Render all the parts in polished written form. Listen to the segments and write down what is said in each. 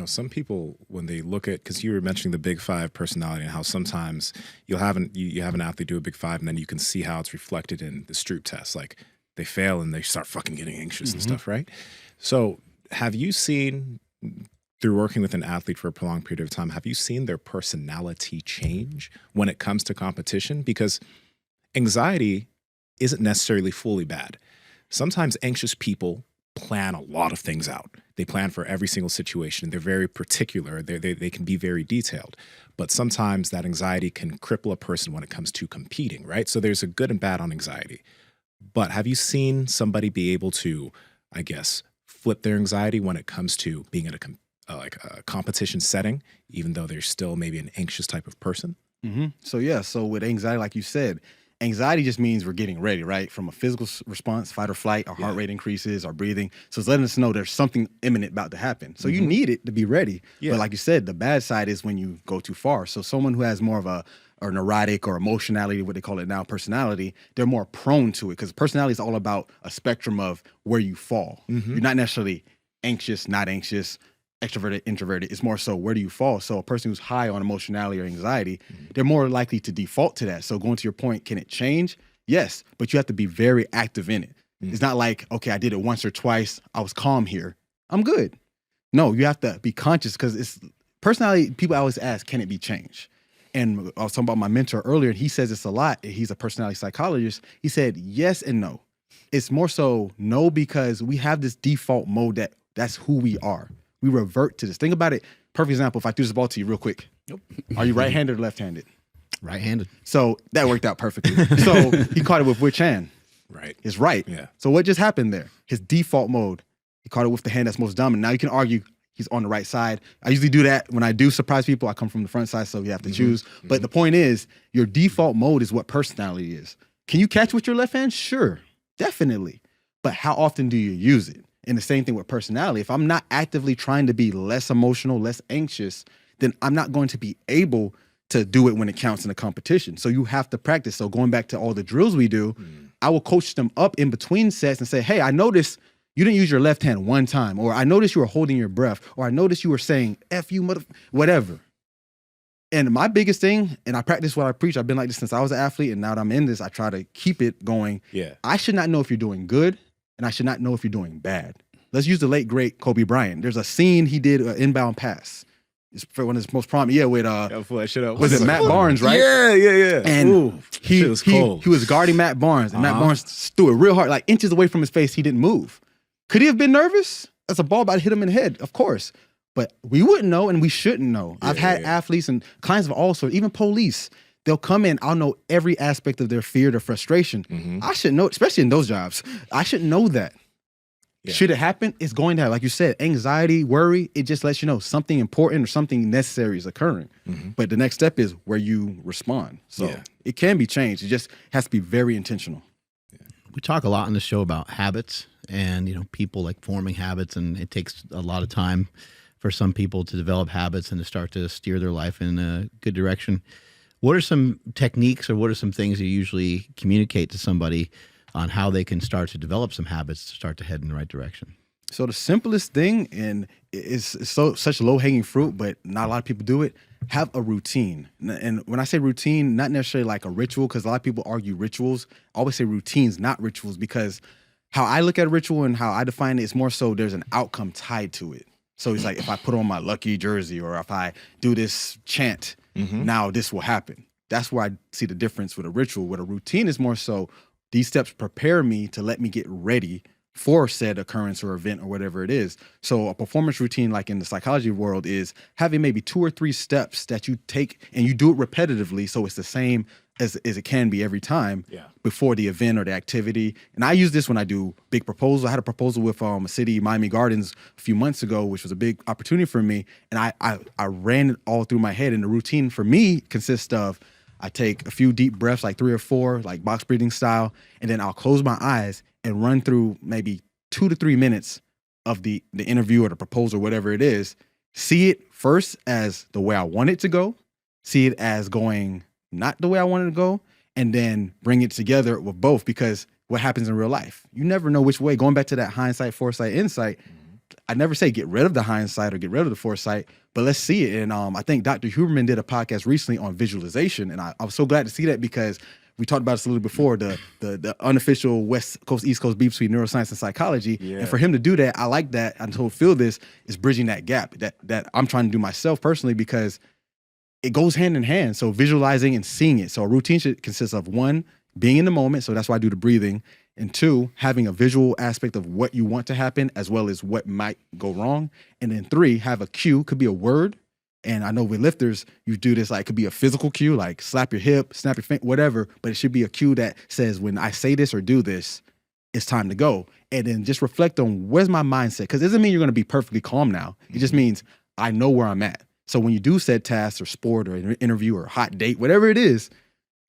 some people when they look at, because you were mentioning the Big Five personality and how sometimes you have an athlete do a Big Five and then you can see how it's reflected in the Stroop test. Like they fail and they start fucking getting anxious and stuff, right? So have you seen, through working with an athlete for a prolonged period of time, have you seen their personality change when it comes to competition? Because anxiety isn't necessarily fully bad. Sometimes anxious people plan a lot of things out. They plan for every single situation. They're very particular. They can be very detailed. But sometimes that anxiety can cripple a person when it comes to competing, right? So there's a good and bad on anxiety. But have you seen somebody be able to, I guess, flip their anxiety when it comes to being in a competition setting, even though they're still maybe an anxious type of person? So with anxiety, like you said, anxiety just means we're getting ready, right? From a physical response, fight or flight, our heart rate increases, our breathing. So it's letting us know there's something imminent about to happen. So you need it to be ready. But like you said, the bad side is when you go too far. So someone who has more of a neurotic or emotionality, what they call it now, personality, they're more prone to it because personality is all about a spectrum of where you fall. You're not necessarily anxious, not anxious, extroverted, introverted. It's more so where do you fall? So a person who's high on emotionality or anxiety, they're more likely to default to that. So going to your point, can it change? Yes, but you have to be very active in it. It's not like, okay, I did it once or twice. I was calm here. I'm good. No, you have to be conscious because it's personality. People always ask, can it be changed? And I was talking about my mentor earlier, and he says this a lot. He's a personality psychologist. He said yes and no. It's more so no because we have this default mode that's who we are. We revert to this. Think about it. Perfect example. If I threw this ball to you real quick. Nope. Are you right-handed or left-handed? Right-handed. So that worked out perfectly. So he caught it with which hand? Right. It's right. Yeah. So what just happened there? His default mode, he caught it with the hand that's most dominant. Now you can argue he's on the right side. I usually do that when I do surprise people. I come from the front side, so you have to choose. But the point is, your default mode is what personality is. Can you catch with your left hand? Sure, definitely. But how often do you use it? And the same thing with personality. If I'm not actively trying to be less emotional, less anxious, then I'm not going to be able to do it when it counts in a competition. So you have to practice. So going back to all the drills we do, I will coach them up in between sets and say, hey, I noticed you didn't use your left hand one time, or I noticed you were holding your breath, or I noticed you were saying F you, whatever. And my biggest thing, and I practice what I preach, I've been like this since I was an athlete, and now that I'm in this, I try to keep it going. Yeah. I should not know if you're doing good, and I should not know if you're doing bad. Let's use the late, great Kobe Bryant. There's a scene he did, an inbound pass. It's for one of his most prominent, with was it Matt Barnes, right? Yeah. And he was guarding Matt Barnes, and Matt Barnes threw it real hard, like inches away from his face. He didn't move. Could he have been nervous? That's a ball about to hit him in the head, of course. But we wouldn't know, and we shouldn't know. I've had athletes and clients of all sorts, even police. They'll come in, I'll know every aspect of their fear, their frustration. I should know, especially in those jobs. I should know that. Yeah. Should it happen? It's going to happen. Like you said, anxiety, worry, it just lets you know something important or something necessary is occurring. But the next step is where you respond. So it can be changed. It just has to be very intentional. We talk a lot on the show about habits and, people like forming habits, and it takes a lot of time for some people to develop habits and to start to steer their life in a good direction. What are some techniques or what are some things you usually communicate to somebody on how they can start to develop some habits to start to head in the right direction? So the simplest thing, and it's such low-hanging fruit, but not a lot of people do it, have a routine. And when I say routine, not necessarily like a ritual, because a lot of people argue rituals. I always say routines, not rituals, because how I look at a ritual and how I define it is more so there's an outcome tied to it. So it's like if I put on my lucky jersey or if I do this chant, now this will happen. That's where I see the difference with a ritual. With a routine is more so these steps prepare me to let me get ready for said occurrence or event or whatever it is. So a performance routine, like in the psychology world, is having maybe 2 or 3 steps that you take and you do it repetitively. So it's the same as it can be every time before the event or the activity. And I use this when I do big proposals. I had a proposal with a city, Miami Gardens, a few months ago, which was a big opportunity for me. And I ran it all through my head. And the routine for me consists of I take a few deep breaths, like 3 or 4, like box breathing style, and then I'll close my eyes and run through maybe 2 to 3 minutes of the interview or the proposal, whatever it is. See it first as the way I want it to go, see it as going not the way I want it to go, and then bring it together with both, because what happens in real life, you never know which way. Going back to that hindsight, foresight, insight, I never say get rid of the hindsight or get rid of the foresight, but let's see it. And I think Dr. Huberman did a podcast recently on visualization, and I was so glad to see that because we talked about this a little before, the unofficial West Coast, East Coast beef between neuroscience and psychology. Yeah. And for him to do that, I like that. I told Phil this is bridging that gap that I'm trying to do myself personally because it goes hand in hand. So visualizing and seeing it. So a routine should consist of 1, being in the moment. So that's why I do the breathing. And 2, having a visual aspect of what you want to happen as well as what might go wrong. And then 3, have a cue, could be a word. And I know with lifters, you do this, like, it could be a physical cue, like slap your hip, snap your finger, whatever. But it should be a cue that says, when I say this or do this, it's time to go. And then just reflect on where's my mindset. Because it doesn't mean you're going to be perfectly calm now. It just means I know where I'm at. So when you do said task or sport or an interview or hot date, whatever it is,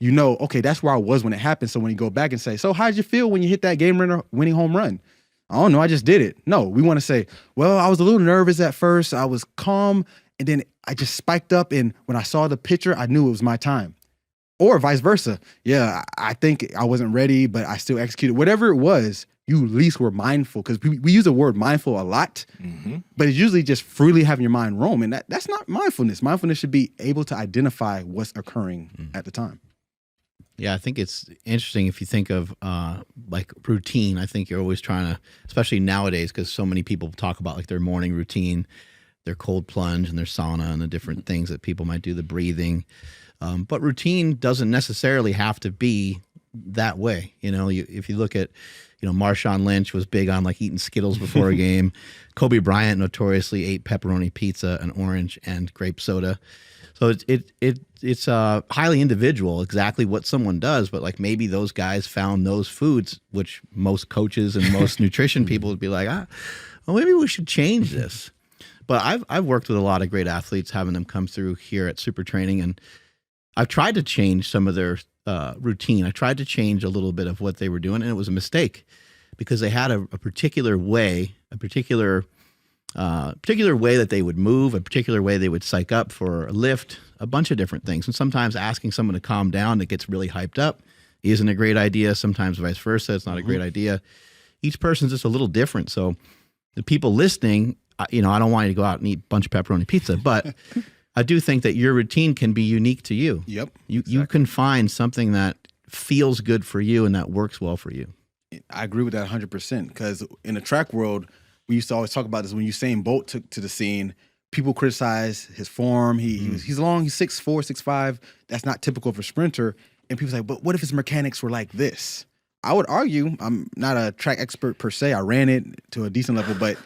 you know, okay, that's where I was when it happened. So when you go back and say, so how'd you feel when you hit that game-winning home run? I don't know, I just did it. No, we want to say, well, I was a little nervous at first. I was calm. And then I just spiked up. And when I saw the picture, I knew it was my time. Or vice versa. Yeah, I think I wasn't ready, but I still executed. Whatever it was, you at least were mindful. Because we use the word mindful a lot, but it's usually just freely having your mind roam. And that's not mindfulness. Mindfulness should be able to identify what's occurring at the time. Yeah, I think it's interesting if you think of like routine. I think you're always trying to, especially nowadays, because so many people talk about like their morning routine, their cold plunge and their sauna and the different things that people might do, the breathing. But routine doesn't necessarily have to be that way. You know, if you look at, you know, Marshawn Lynch was big on like eating Skittles before a game. Kobe Bryant notoriously ate pepperoni pizza, an orange, and grape soda. So it's highly individual exactly what someone does, but like maybe those guys found those foods, which most coaches and most nutrition people would be like, well, maybe we should change this. But I've worked with a lot of great athletes, having them come through here at Super Training, and I've tried to change some of their routine. I tried to change a little bit of what they were doing, and it was a mistake because they had a particular way, a particular way that they would move, a particular way they would psych up for a lift, a bunch of different things. And sometimes asking someone to calm down that gets really hyped up isn't a great idea. Sometimes vice versa, it's not a great idea. Each person's just a little different. So the people listening, you know, I don't want you to go out and eat a bunch of pepperoni pizza, but I do think that your routine can be unique to you. Yep. You can find something that feels good for you and that works well for you. I agree with that 100% because in the track world, we used to always talk about this. When Usain Bolt took to the scene, people criticize his form. He's long, he's 6'4", 6'5". That's not typical of a sprinter. And people say, but what if his mechanics were like this? I would argue, I'm not a track expert per se. I ran it to a decent level, but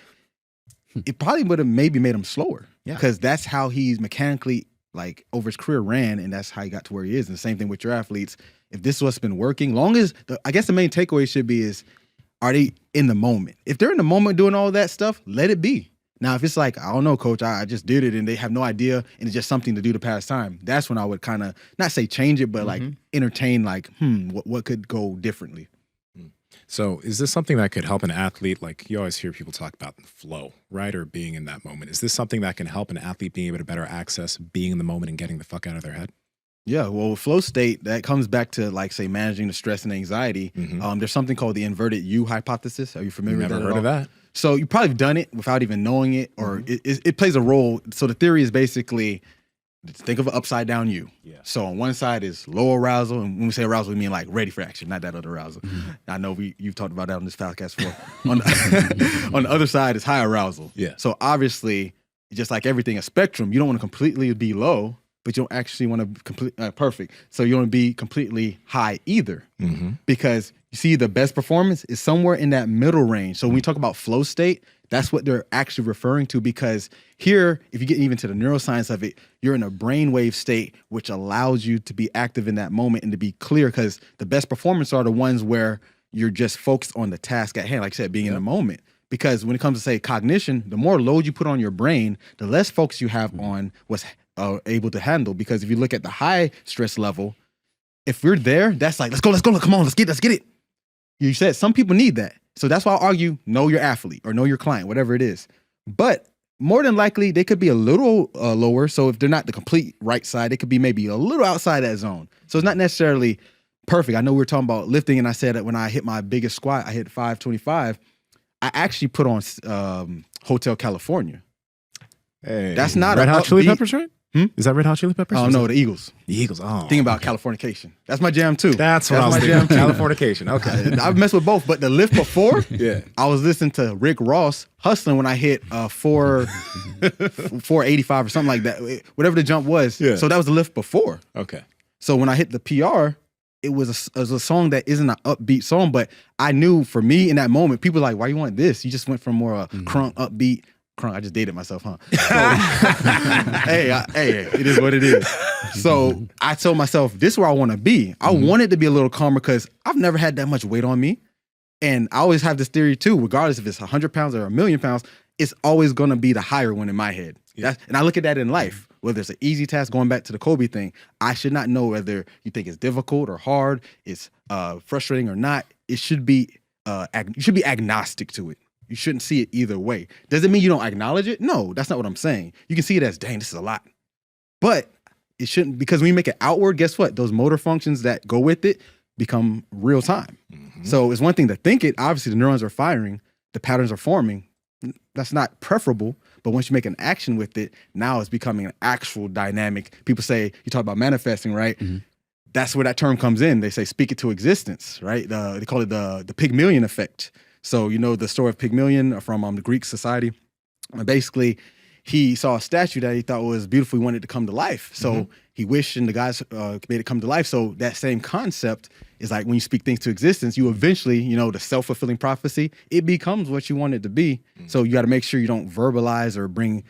it probably would have maybe made him slower. Yeah. Because that's how he's mechanically, like, over his career ran, and that's how he got to where he is. And the same thing with your athletes. If this is what's been working, I guess the main takeaway should be is, are they in the moment? If they're in the moment doing all that stuff, let it be. Now, if it's like, I don't know, coach, I just did it and they have no idea and it's just something to do to pass time, that's when I would kind of, not say change it, but like entertain like, what could go differently? So is this something that could help an athlete? Like you always hear people talk about flow, right? Or being in that moment. Is this something that can help an athlete being able to better access being in the moment and getting the fuck out of their head? Yeah, well, flow state, that comes back to, like, say, managing the stress and anxiety. There's something called the inverted U hypothesis. Are you familiar with that? Never heard of that. So you probably have done it without even knowing it, or it plays a role. So the theory is basically, think of an upside down U. Yeah. So on one side is low arousal, and when we say arousal, we mean like ready for action, not that other arousal. I know you've talked about that on this podcast before. On the other side is high arousal. Yeah. So obviously, just like everything, a spectrum, you don't want to completely be low, but you don't actually want to perfect. So you don't want to be completely high either, because you see the best performance is somewhere in that middle range. So when we talk about flow state, that's what they're actually referring to, because here, if you get even to the neuroscience of it, you're in a brainwave state, which allows you to be active in that moment and to be clear, because the best performance are the ones where you're just focused on the task at hand, like I said, being in the moment. Because when it comes to, say, cognition, the more load you put on your brain, the less focus you have on what's able to handle. Because if you look at the high stress level, if we're there, that's like, let's go, come on, let's get it. You said some people need that. So that's why I argue, know your athlete or know your client, whatever it is. But more than likely, they could be a little lower. So if they're not the complete right side, they could be maybe a little outside that zone. So it's not necessarily perfect. I know we were talking about lifting, and I said that when I hit my biggest squat, I hit 525. I actually put on Hotel California. Hey, That's not Red a Hot Chili upbeat- Peppers, right? Is that Red Hot Chili Peppers? Oh Or is no, that- the Eagles. the Eagles. Oh, Thinking about Californication. That's my jam too. that's what I was my thinking. jam too. Californication. Okay. I've messed with both, but the lift before, Yeah. I was listening to Rick Ross hustling when I hit 485 or something like that, whatever the jump was. Yeah. So that was the lift before. Okay. So when I hit the PR, it was a song that isn't an upbeat song, but I knew for me in that moment, people were like, why you want this? You just went from more crunk, upbeat. Crunk, I just dated myself, huh? So, hey, it is what it is. So I told myself, this is where I want to be. I wanted to be a little calmer because I've never had that much weight on me. And I always have this theory too, regardless if it's 100 pounds or 1,000,000 pounds, it's always going to be the higher one in my head. And I look at that in life, whether it's an easy task, going back to the Kobe thing, I should not know whether you think it's difficult or hard, it's frustrating or not. It should be, you should be agnostic to it. You shouldn't see it either way. Does it mean you don't acknowledge it? No, that's not what I'm saying. You can see it as, dang, this is a lot. But it shouldn't, because when you make it outward, guess what? Those motor functions that go with it become real time. So it's one thing to think it. Obviously, the neurons are firing, the patterns are forming. That's not preferable. But once you make an action with it, now it's becoming an actual dynamic. People say, you talk about manifesting, right? That's where that term comes in. They say, speak it to existence, right? They call it the Pygmalion effect. So, you know, the story of Pygmalion from the Greek society. Basically, he saw a statue that he thought was beautiful. He wanted it to come to life. So he wished and the guys made it come to life. So that same concept is like when you speak things to existence, you eventually, you know, the self-fulfilling prophecy, it becomes what you want it to be. So you got to make sure you don't verbalize or bring,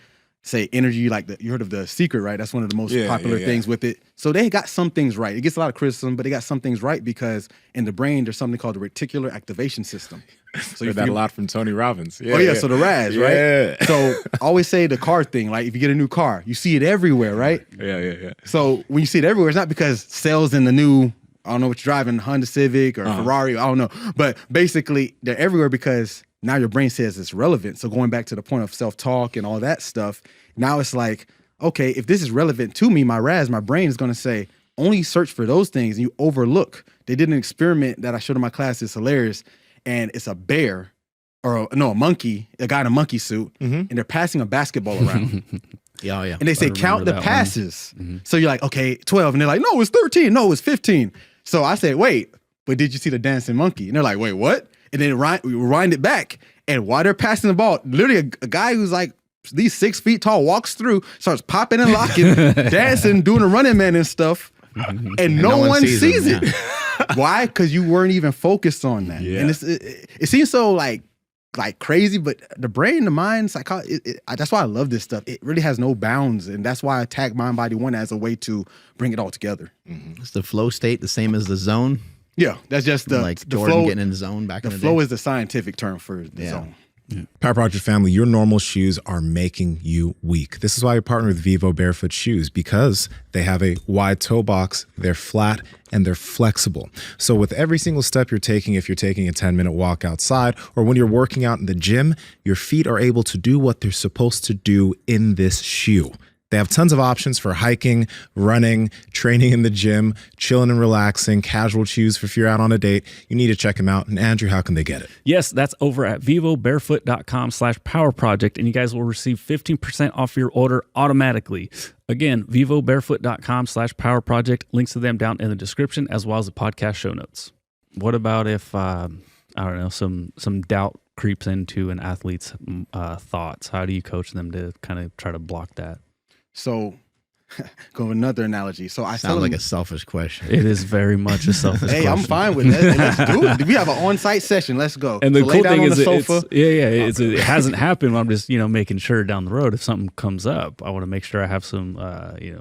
say, energy, like you heard of The Secret, right? That's one of the most popular things with it. So they got some things right. It gets a lot of criticism, but they got some things right because in the brain, there's something called the reticular activation system. So you heard that a lot from Tony Robbins. So the RAS, right? So I always say the car thing, like if you get a new car, you see it everywhere, right? Yeah. So when you see it everywhere, it's not because sales in the new, I don't know what you're driving, Honda Civic or Ferrari, I don't know. But basically, they're everywhere because now your brain says it's relevant. So going back to the point of self-talk and all that stuff, now it's like, okay, if this is relevant to me, my RAS, my brain is going to say, only search for those things and you overlook. They did an experiment that I showed in my class. It's hilarious. And it's a bear or a monkey, a guy in a monkey suit, and they're passing a basketball around. Yeah. And they say, count the passes. So you're like, okay, 12. And they're like, no, it's 13. No, it's 15. So I said, wait, but did you see the dancing monkey? And they're like, wait, what? And then we rewind it back. And while they're passing the ball, literally a guy who's like these 6 feet tall walks through, starts popping and locking, dancing, doing a running man and stuff. And no one sees it. Why? Because you weren't even focused on that. And it seems so like crazy, but the brain, the mind, psychology, that's why I love this stuff. It really has no bounds. And that's why I attack Mind, Body, One as a way to bring it all together. Is the flow state the same as the zone? Yeah, that's just the Jordan flow, getting in the zone back in the day. The flow is the scientific term for the zone. Power Project family, your normal shoes are making you weak. This is why I partner with Vivo Barefoot Shoes, because they have a wide toe box, they're flat, and they're flexible. So with every single step you're taking, if you're taking a 10-minute walk outside, or when you're working out in the gym, your feet are able to do what they're supposed to do in this shoe. They have tons of options for hiking, running, training in the gym, chilling and relaxing, casual shoes for if you're out on a date. You need to check them out. And Andrew, how can they get it? Yes, that's over at vivobarefoot.com/powerproject, and you guys will receive 15% off your order automatically. Again, vivobarefoot.com/powerproject. Links to them down in the description as well as the podcast show notes. What about if, I don't know, some doubt creeps into an athlete's thoughts? How do you coach them to kind of try to block that? So, go with another analogy. So I Sounds like a selfish question. It is very much a selfish question. Hey, I'm fine with that. Let's do it. We have an on-site session. Let's go. And the so cool thing is, it it hasn't happened. I'm just making sure down the road if something comes up, I want to make sure I have some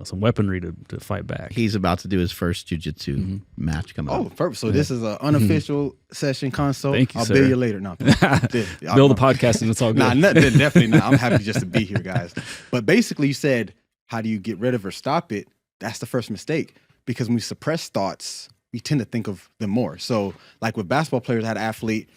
some weaponry to fight back. He's about to do his first jiu-jitsu match coming up. Oh, perfect. So this is an unofficial session consult. Thank you, I'll sir. bill you later. No, Build the podcast and it's all good. Nah, definitely not. I'm happy just to be here, guys. But basically, you said, how do you get rid of or stop it? That's the first mistake, because when we suppress thoughts, we tend to think of them more. So like with basketball players, I had an athlete,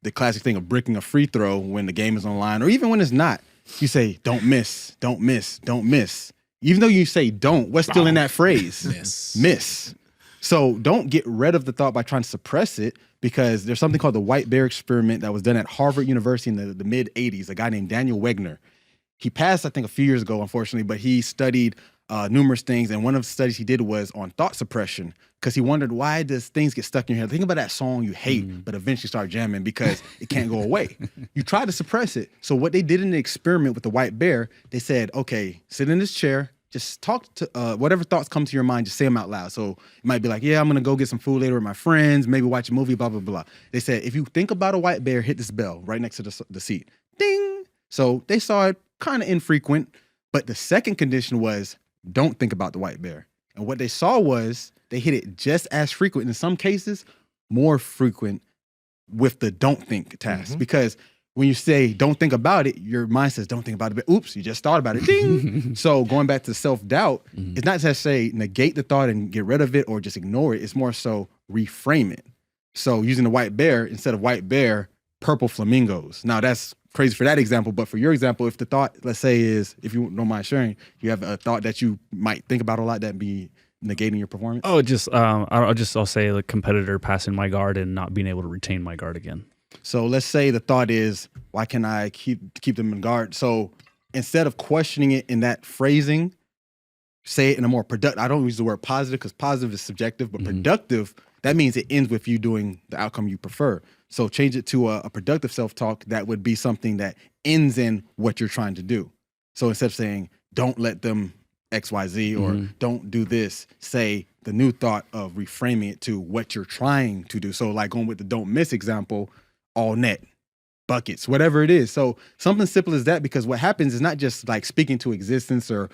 the classic thing of bricking a free throw when the game is online, or even when it's not, you say, don't miss, don't miss, don't miss. Even though you say don't, what's still in that phrase? Miss. Miss. So don't get rid of the thought by trying to suppress it, because there's something called the white bear experiment that was done at Harvard University in the mid 80s. A guy named Daniel Wegner. He passed, I think, a few years ago, unfortunately, but he studied numerous things. And one of the studies he did was on thought suppression, because he wondered, why does things get stuck in your head? Think about that song you hate, but eventually start jamming because it can't go away. You try to suppress it. So what they did in the experiment with the white bear, they said, okay, sit in this chair, just talk to whatever thoughts come to your mind, just say them out loud. So it might be like, yeah, I'm going to go get some food later with my friends, maybe watch a movie, blah, blah, blah. They said, if you think about a white bear, hit this bell right next to the seat. Ding. So they saw it kind of infrequent, but the second condition was don't think about the white bear. And what they saw was they hit it just as frequent, in some cases, more frequent with the don't think task. Because when you say don't think about it, your mind says don't think about it, but oops, you just thought about it. Ding. So going back to self-doubt, it's not to say negate the thought and get rid of it or just ignore it. It's more so reframe it. So using the white bear, instead of white bear, purple flamingos. Now that's crazy for that example, but for your example, if the thought, let's say, is, if you don't mind sharing, you have a thought that you might think about a lot that be negating your performance? Oh, just I'll say the competitor passing my guard and not being able to retain my guard again. So let's say the thought is, why can I keep them in guard? So instead of questioning it in that phrasing, say it in a more productive. I don't use the word positive because positive is subjective, but productive, that means it ends with you doing the outcome you prefer. So change it to a productive self-talk that would be something that ends in what you're trying to do. So instead of saying, don't let them X, Y, Z, or don't do this, say the new thought of reframing it to what you're trying to do. So like going with the don't miss example, all net, buckets, whatever it is. So something simple as that, because what happens is not just like speaking to existence or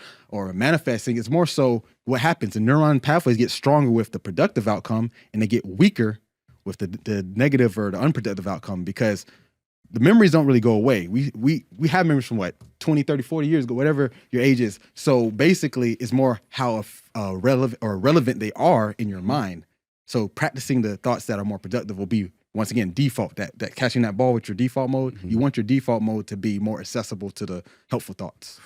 manifesting. It's more so what happens. The neuron pathways get stronger with the productive outcome, and they get weaker with the negative or the unproductive outcome, because the memories don't really go away. We have memories from what, 20, 30, 40 years ago, whatever your age is. So basically it's more how relevant they are in your mind. So practicing the thoughts that are more productive will be, once again, default, that catching that ball with your default mode. You want your default mode to be more accessible to the helpful thoughts.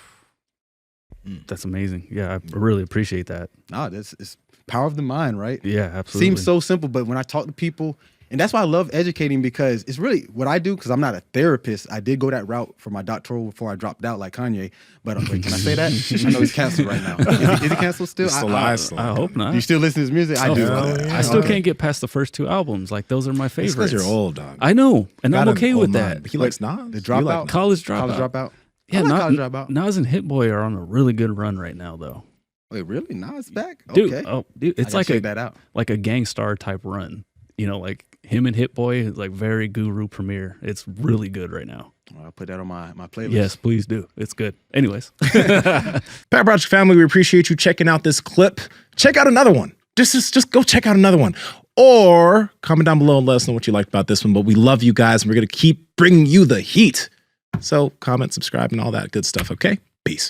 That's amazing. Yeah, I really appreciate that. It's power of the mind, right? Yeah, absolutely. Seems so simple, but when I talk to people, and that's why I love educating, because it's really what I do, because I'm not a therapist. I did go that route for my doctoral before I dropped out like Kanye. But wait, can I say that? I know he's canceled right now. Is he canceled still? I hope not. Do you still listen to his music? I do. I still can't get past the first two albums. Like, those are my favorites. Because you're old, dog. I know, and I'm okay with that. He likes Nas. The Dropout? College Dropout. Yeah, College Dropout. Nas and Hit Boy are on a really good run right now, though. Wait, really? Nas back? Dude, Okay. Dude, it's like check that out. Like a Gangstar type run. You know, like him and Hit Boy is like very guru premiere. It's really good right now. Well, I'll put that on my playlist. Yes, please do. It's good. Anyways. Power Project family, we appreciate you checking out this clip. Check out another one. Just go check out another one. Or comment down below and let us know what you liked about this one. But we love you guys, and we're going to keep bringing you the heat. So comment, subscribe, and all that good stuff, okay? Peace.